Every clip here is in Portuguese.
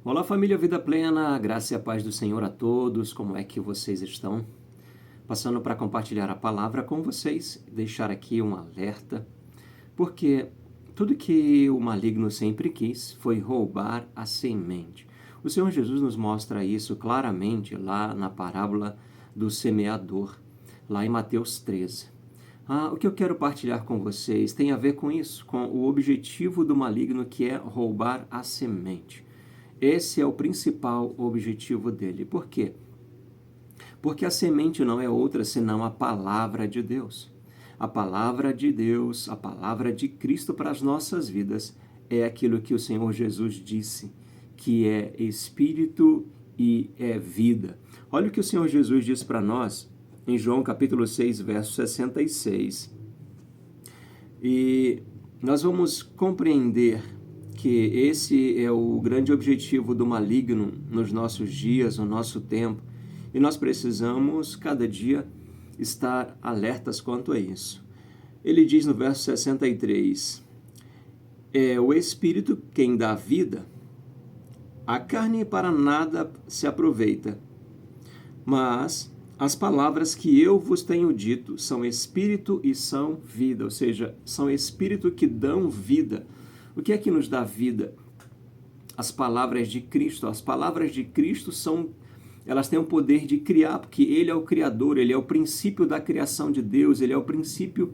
Olá, família Vida Plena, graça e a paz do Senhor a todos. Como é que vocês estão? Passando para compartilhar a palavra com vocês, deixar aqui um alerta, porque tudo que o maligno sempre quis foi roubar a semente. O Senhor Jesus nos mostra isso claramente lá na parábola do semeador, lá em Mateus 13. O que eu quero partilhar com vocês tem a ver com isso, com o objetivo do maligno, que é roubar a semente. Esse é o principal objetivo dele. Por quê? Porque a semente não é outra senão a palavra de Deus. A palavra de Deus, a palavra de Cristo para as nossas vidas é aquilo que o Senhor Jesus disse, que é espírito e é vida. Olha o que o Senhor Jesus diz para nós em João capítulo 6, verso 66. E nós vamos compreender que esse é o grande objetivo do maligno nos nossos dias, no nosso tempo, e nós precisamos, cada dia, estar alertas quanto a isso. Ele diz no verso 63, é o Espírito quem dá vida, a carne para nada se aproveita, mas as palavras que eu vos tenho dito são espírito e são vida, ou seja, são espírito que dão vida. O que é que nos dá vida? As palavras de Cristo. As palavras de Cristo elas têm o poder de criar, porque Ele é o Criador, Ele é o princípio da criação de Deus, Ele é o princípio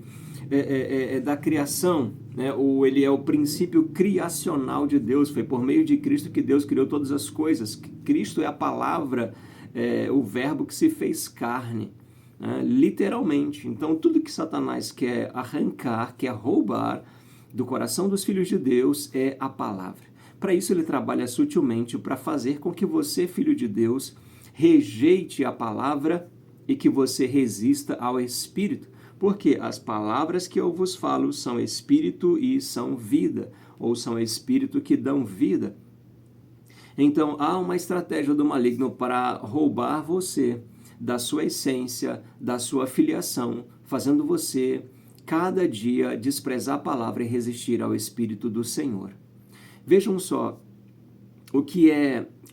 da criação, né? Ou Ele é o princípio criacional de Deus. Foi por meio de Cristo que Deus criou todas as coisas. Cristo é a palavra, o verbo que se fez carne, né? Literalmente. Então, tudo que Satanás quer arrancar, quer roubar do coração dos filhos de Deus é a palavra. Para isso ele trabalha sutilmente para fazer com que você, filho de Deus, rejeite a palavra e que você resista ao Espírito, porque as palavras que eu vos falo são Espírito e são vida, ou são Espírito que dão vida. Então há uma estratégia do maligno para roubar você da sua essência, da sua filiação, fazendo você cada dia desprezar a palavra e resistir ao Espírito do Senhor. Vejam só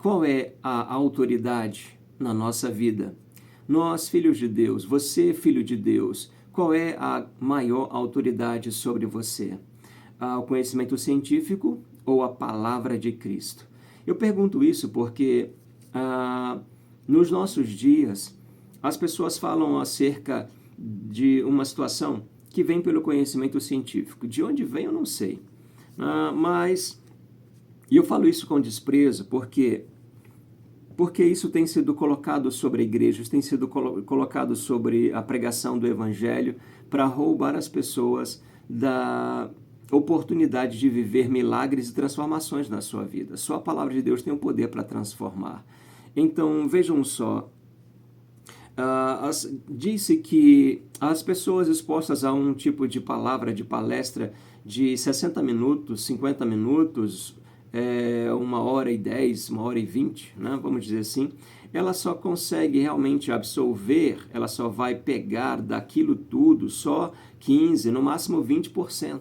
qual é a autoridade na nossa vida. Nós, filhos de Deus, você, filho de Deus, qual é a maior autoridade sobre você? O conhecimento científico ou a palavra de Cristo? Eu pergunto isso porque nos nossos dias as pessoas falam acerca de uma situação que vem pelo conhecimento científico. De onde vem eu não sei. E eu falo isso com desprezo porque isso tem sido colocado sobre a igreja, isso tem sido colocado sobre a pregação do evangelho para roubar as pessoas da oportunidade de viver milagres e transformações na sua vida. Só a palavra de Deus tem o poder para transformar. Então, vejam só, disse que as pessoas expostas a um tipo de palavra, de palestra de 60 minutos, 50 minutos, 1h10, 1h20, né, vamos dizer assim, ela só consegue realmente absorver, ela só vai pegar daquilo tudo só 15%, no máximo 20%.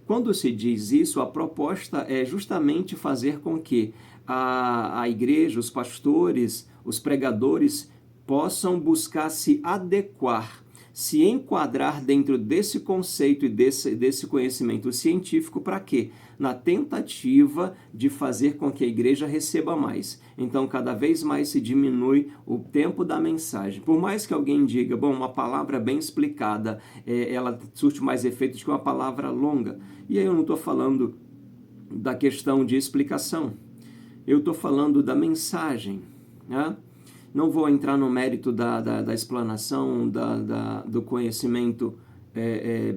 Quando se diz isso, a proposta é justamente fazer com que a igreja, os pastores, os pregadores possam buscar se adequar, se enquadrar dentro desse conceito e desse conhecimento científico. Para quê? Na tentativa de fazer com que a igreja receba mais. Então, cada vez mais se diminui o tempo da mensagem. Por mais que alguém diga, uma palavra bem explicada, ela surte mais efeitos que uma palavra longa. E aí eu não estou falando da questão de explicação. Eu estou falando da mensagem, né? Não vou entrar no mérito da explanação, do conhecimento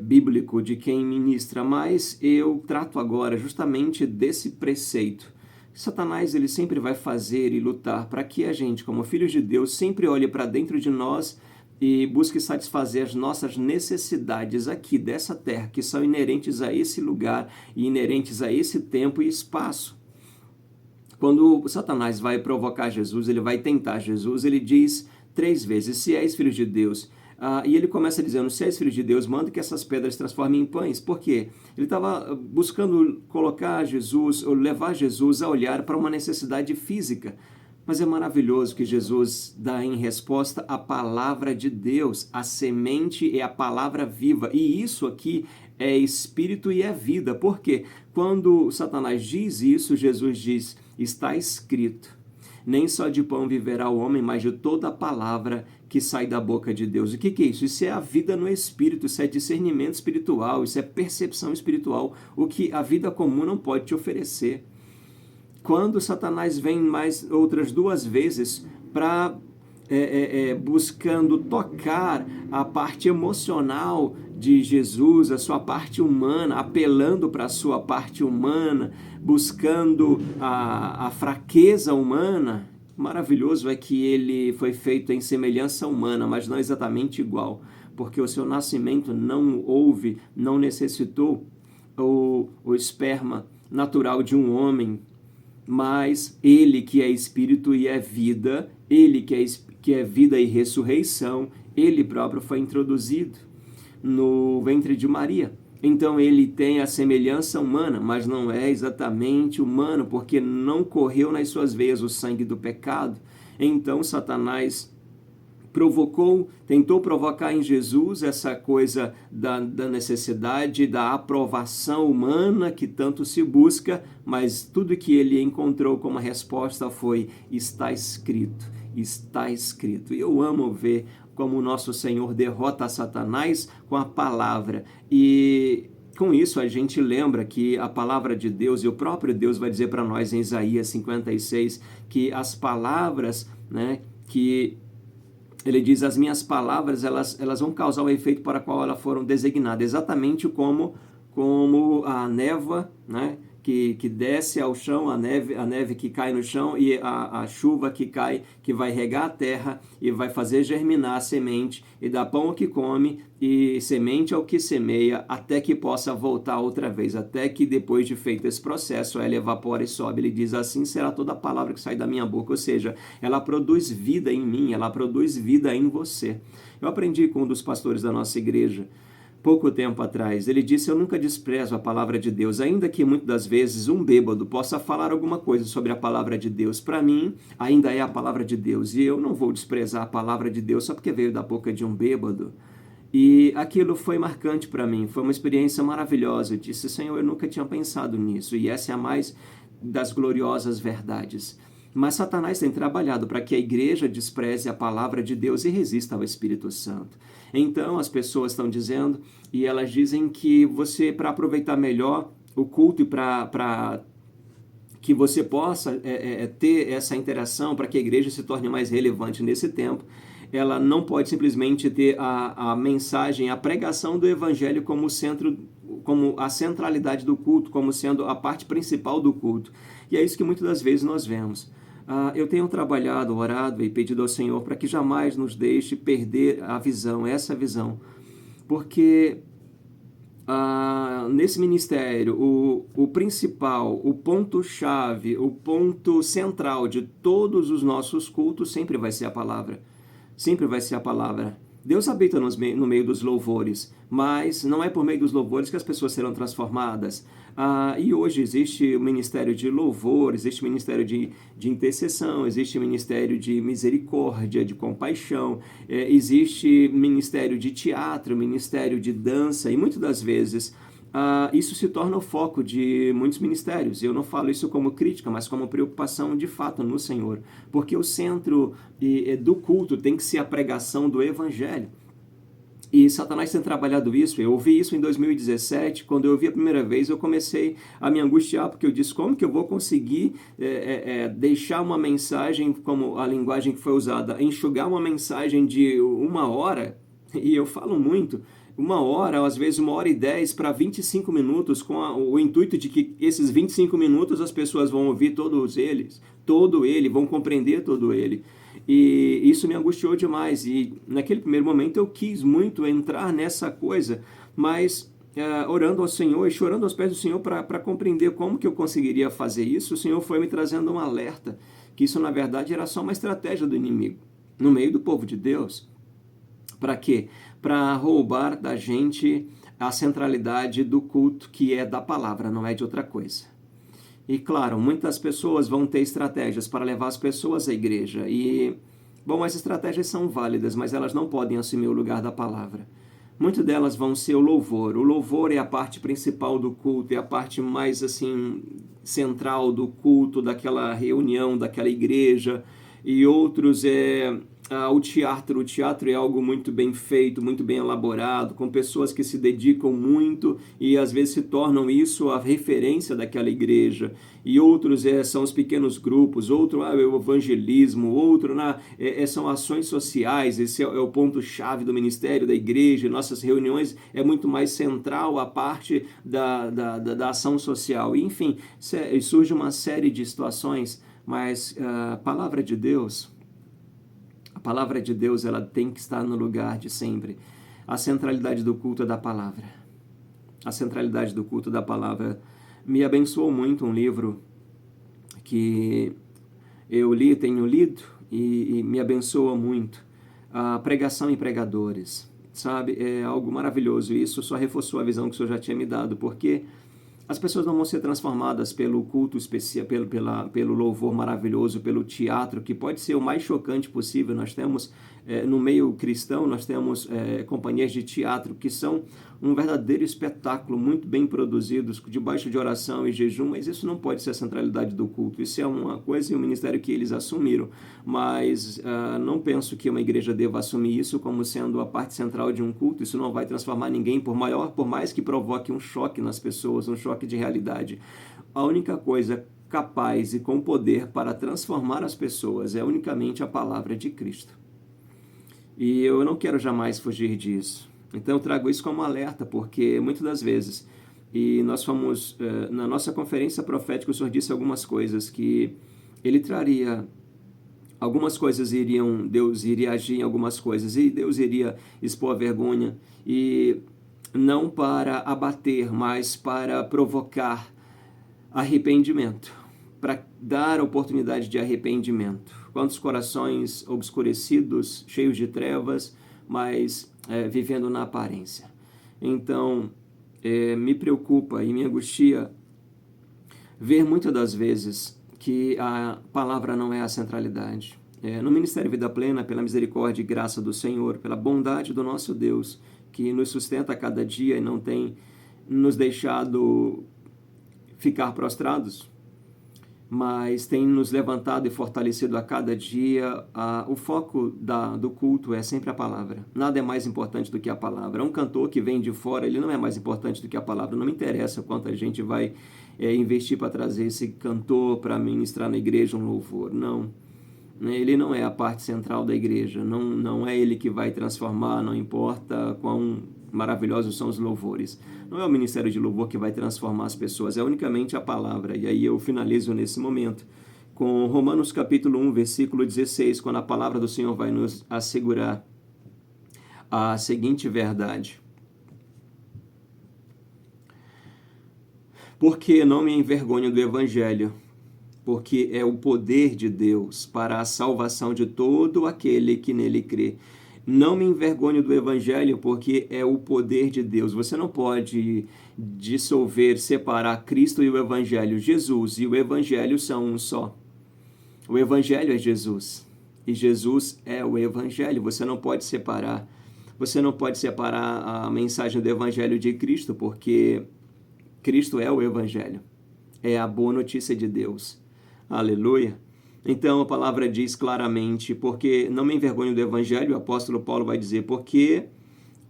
bíblico de quem ministra, mas eu trato agora justamente desse preceito. Satanás ele sempre vai fazer e lutar para que a gente, como filhos de Deus, sempre olhe para dentro de nós e busque satisfazer as nossas necessidades aqui dessa terra, que são inerentes a esse lugar e inerentes a esse tempo e espaço. Quando Satanás vai provocar Jesus, ele vai tentar Jesus, ele diz 3 vezes, se és filho de Deus, E ele começa dizendo, se és filho de Deus, manda que essas pedras se transformem em pães. Por quê? Ele estava buscando colocar Jesus, ou levar Jesus a olhar para uma necessidade física. Mas é maravilhoso que Jesus dá em resposta a palavra de Deus. A semente é a palavra viva. E isso aqui é espírito e é vida. Por quê? Quando Satanás diz isso, Jesus diz, está escrito. Nem só de pão viverá o homem, mas de toda a palavra que sai da boca de Deus. O que é isso? Isso é a vida no Espírito, isso é discernimento espiritual, isso é percepção espiritual, o que a vida comum não pode te oferecer. Quando Satanás vem mais outras 2 vezes para buscando tocar a parte emocional de Jesus, a sua parte humana, apelando para a sua parte humana, buscando a fraqueza humana, maravilhoso é que ele foi feito em semelhança humana, mas não exatamente igual, porque o seu nascimento não houve, não necessitou o esperma natural de um homem, mas ele que é espírito e é vida, ele que é vida e ressurreição, ele próprio foi introduzido no ventre de Maria. Então ele tem a semelhança humana, mas não é exatamente humano, porque não correu nas suas veias o sangue do pecado. Então Satanás tentou provocar em Jesus essa coisa da necessidade, da aprovação humana que tanto se busca, mas tudo que ele encontrou como resposta foi, está escrito, está escrito. E eu amo ver como o nosso Senhor derrota Satanás com a palavra. E com isso a gente lembra que a palavra de Deus, e o próprio Deus vai dizer para nós em Isaías 56, que as palavras, que ele diz, as minhas palavras, elas vão causar o efeito para o qual elas foram designadas, exatamente como a névoa, que desce ao chão, a neve que cai no chão e a chuva que cai, que vai regar a terra e vai fazer germinar a semente e dar pão ao que come e semente ao que semeia, até que possa voltar outra vez, até que depois de feito esse processo, ela evapora e sobe. Ele diz, assim será toda a palavra que sai da minha boca, ou seja, ela produz vida em mim, ela produz vida em você. Eu aprendi com um dos pastores da nossa igreja, pouco tempo atrás, ele disse, eu nunca desprezo a palavra de Deus, ainda que muitas das vezes um bêbado possa falar alguma coisa sobre a palavra de Deus, para mim ainda é a palavra de Deus, e eu não vou desprezar a palavra de Deus só porque veio da boca de um bêbado. E aquilo foi marcante para mim, foi uma experiência maravilhosa. Eu disse, Senhor, eu nunca tinha pensado nisso, e essa é a mais das gloriosas verdades. Mas Satanás tem trabalhado para que a igreja despreze a palavra de Deus e resista ao Espírito Santo. Então as pessoas estão dizendo, e elas dizem que você, para aproveitar melhor o culto e para que você possa ter essa interação, para que a igreja se torne mais relevante nesse tempo, ela não pode simplesmente ter a mensagem, a pregação do evangelho como centro, como a centralidade do culto, como sendo a parte principal do culto. E é isso que muitas das vezes nós vemos. Eu tenho trabalhado, orado e pedido ao Senhor para que jamais nos deixe perder a visão, essa visão. Porque nesse ministério, o principal, o ponto-chave, o ponto central de todos os nossos cultos sempre vai ser a palavra. Sempre vai ser a palavra. Deus habita no meio dos louvores, mas não é por meio dos louvores que as pessoas serão transformadas. E hoje existe o ministério de louvor, existe o ministério de intercessão, existe o ministério de misericórdia, de compaixão, existe ministério de teatro, ministério de dança, e muitas das vezes isso se torna o foco de muitos ministérios. Eu não falo isso como crítica, mas como preocupação de fato no Senhor, porque o centro do culto tem que ser a pregação do Evangelho. E Satanás tem trabalhado isso. Eu ouvi isso em 2017, quando eu ouvi a primeira vez, eu comecei a me angustiar, porque eu disse, como que eu vou conseguir deixar uma mensagem, como a linguagem que foi usada, enxugar uma mensagem de 1 hora, e eu falo muito, 1 hora, às vezes 1h10 para 25 minutos, com o intuito de que esses 25 minutos as pessoas vão ouvir todo ele, vão compreender todo ele. E isso me angustiou demais, e naquele primeiro momento eu quis muito entrar nessa coisa, mas orando ao Senhor e chorando aos pés do Senhor para compreender como que eu conseguiria fazer isso, o Senhor foi me trazendo um alerta, que isso na verdade era só uma estratégia do inimigo, no meio do povo de Deus, Para quê? Para roubar da gente a centralidade do culto, que é da palavra, não é de outra coisa. E claro, muitas pessoas vão ter estratégias para levar as pessoas à igreja. E, bom, as estratégias são válidas, mas elas não podem assumir o lugar da palavra. Muitas delas vão ser o louvor. O louvor é a parte principal do culto, é a parte mais, assim, central do culto, daquela reunião, daquela igreja. E outros é o teatro. O teatro é algo muito bem feito, muito bem elaborado, com pessoas que se dedicam muito e às vezes se tornam isso a referência daquela igreja. E outros são os pequenos grupos, outro é o evangelismo, outro são ações sociais. Esse é o ponto-chave do ministério da igreja. Nossas reuniões é muito mais central a parte da ação social. E, enfim, surge uma série de situações, mas a palavra de Deus, ela tem que estar no lugar de sempre. A centralidade do culto é da palavra. A centralidade do culto da palavra. Me abençoou muito um livro que eu tenho lido e me abençoa muito. A Pregação em Pregadores. Sabe, é algo maravilhoso. Isso só reforçou a visão que o Senhor já tinha me dado, porque as pessoas não vão ser transformadas pelo culto especial, pelo louvor maravilhoso, pelo teatro, que pode ser o mais chocante possível. Nós temos, no meio cristão, nós temos companhias de teatro que são um verdadeiro espetáculo, muito bem produzidos, debaixo de oração e jejum, mas isso não pode ser a centralidade do culto. Isso é uma coisa e um ministério que eles assumiram, mas não penso que uma igreja deva assumir isso como sendo a parte central de um culto. Isso não vai transformar ninguém, por mais que provoque um choque nas pessoas, um choque de realidade. A única coisa capaz e com poder para transformar as pessoas é unicamente a palavra de Cristo. E eu não quero jamais fugir disso. Então eu trago isso como alerta, porque muitas das vezes, e nós fomos, na nossa conferência profética, o Senhor disse algumas coisas, que Ele traria algumas coisas, Deus iria agir em algumas coisas, e Deus iria expor a vergonha, e não para abater, mas para provocar arrependimento, para dar oportunidade de arrependimento. Quantos corações obscurecidos, cheios de trevas, mas vivendo na aparência. Então, me preocupa e me angustia ver muitas das vezes que a palavra não é a centralidade. No Ministério Vida Plena, pela misericórdia e graça do Senhor, pela bondade do nosso Deus, que nos sustenta a cada dia e não tem nos deixado ficar prostrados, mas tem nos levantado e fortalecido a cada dia. O foco do culto é sempre a palavra. Nada é mais importante do que a palavra. Um cantor que vem de fora, ele não é mais importante do que a palavra. Não me interessa quanto a gente vai investir para trazer esse cantor para ministrar na igreja um louvor. Não. Ele não é a parte central da igreja. Não é ele que vai transformar, não importa quão maravilhosos são os louvores. Não é o ministério de louvor que vai transformar as pessoas, é unicamente a palavra. E aí eu finalizo nesse momento com Romanos capítulo 1, versículo 16, quando a palavra do Senhor vai nos assegurar a seguinte verdade: porque não me envergonho do evangelho, porque é o poder de Deus para a salvação de todo aquele que nele crê. Não me envergonho do evangelho, porque é o poder de Deus. Você não pode dissolver, separar Cristo e o evangelho. Jesus e o evangelho são um só. O evangelho é Jesus e Jesus é o evangelho. Você não pode separar. Você não pode separar a mensagem do evangelho de Cristo, porque Cristo é o evangelho. É a boa notícia de Deus. Aleluia. Então a palavra diz claramente: porque não me envergonho do evangelho. O apóstolo Paulo vai dizer porque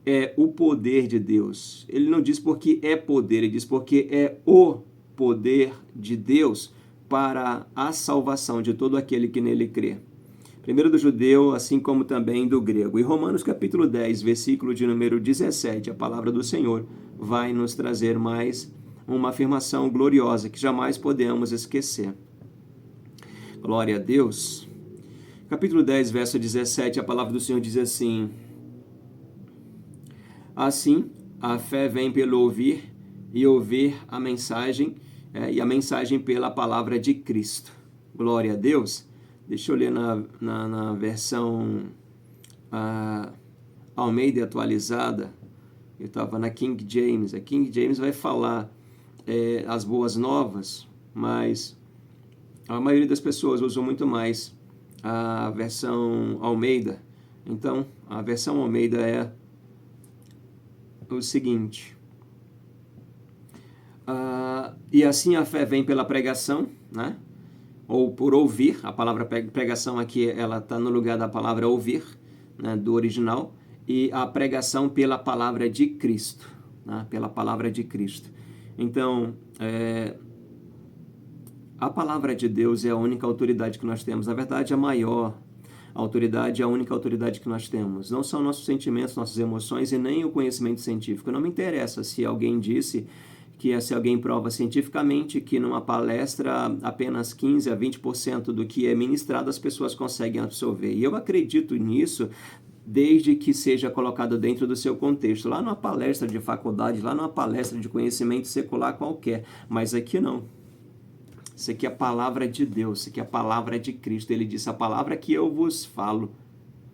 é o poder de Deus. Ele não diz porque é poder, ele diz porque é o poder de Deus para a salvação de todo aquele que nele crê. Primeiro do judeu, assim como também do grego. E Romanos capítulo 10, versículo de número 17, a palavra do Senhor vai nos trazer mais uma afirmação gloriosa que jamais podemos esquecer. Glória a Deus. Capítulo 10, verso 17, a palavra do Senhor diz assim: assim, a fé vem pelo ouvir, e ouvir a mensagem, e a mensagem pela palavra de Cristo. Glória a Deus. Deixa eu ler na versão Almeida atualizada, eu estava na King James. A King James vai falar as boas novas, mas a maioria das pessoas usam muito mais a versão Almeida. Então, a versão Almeida é o seguinte: e assim a fé vem pela pregação, né? Ou por ouvir. A palavra pregação aqui, ela está no lugar da palavra ouvir, né, do original, e a pregação pela palavra de Cristo, né? Pela palavra de Cristo. Então, a palavra de Deus é a única autoridade que nós temos. Na verdade, a maior autoridade é a única autoridade que nós temos. Não são nossos sentimentos, nossas emoções e nem o conhecimento científico. Não me interessa se alguém disse se alguém prova cientificamente que numa palestra apenas 15 a 20% do que é ministrado as pessoas conseguem absorver. E eu acredito nisso desde que seja colocado dentro do seu contexto. Lá numa palestra de faculdade, lá numa palestra de conhecimento secular qualquer. Mas aqui não. Isso aqui é a palavra de Deus, isso aqui é a palavra de Cristo. Ele disse: a palavra que eu vos falo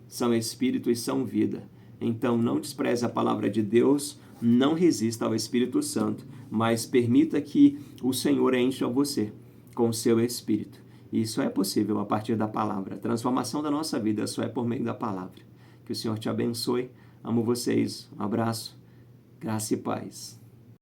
são espírito e são vida. Então não despreze a palavra de Deus, não resista ao Espírito Santo, mas permita que o Senhor encha você com o seu Espírito. E isso é possível a partir da palavra. A transformação da nossa vida só é por meio da palavra. Que o Senhor te abençoe. Amo vocês. Um abraço. Graça e paz.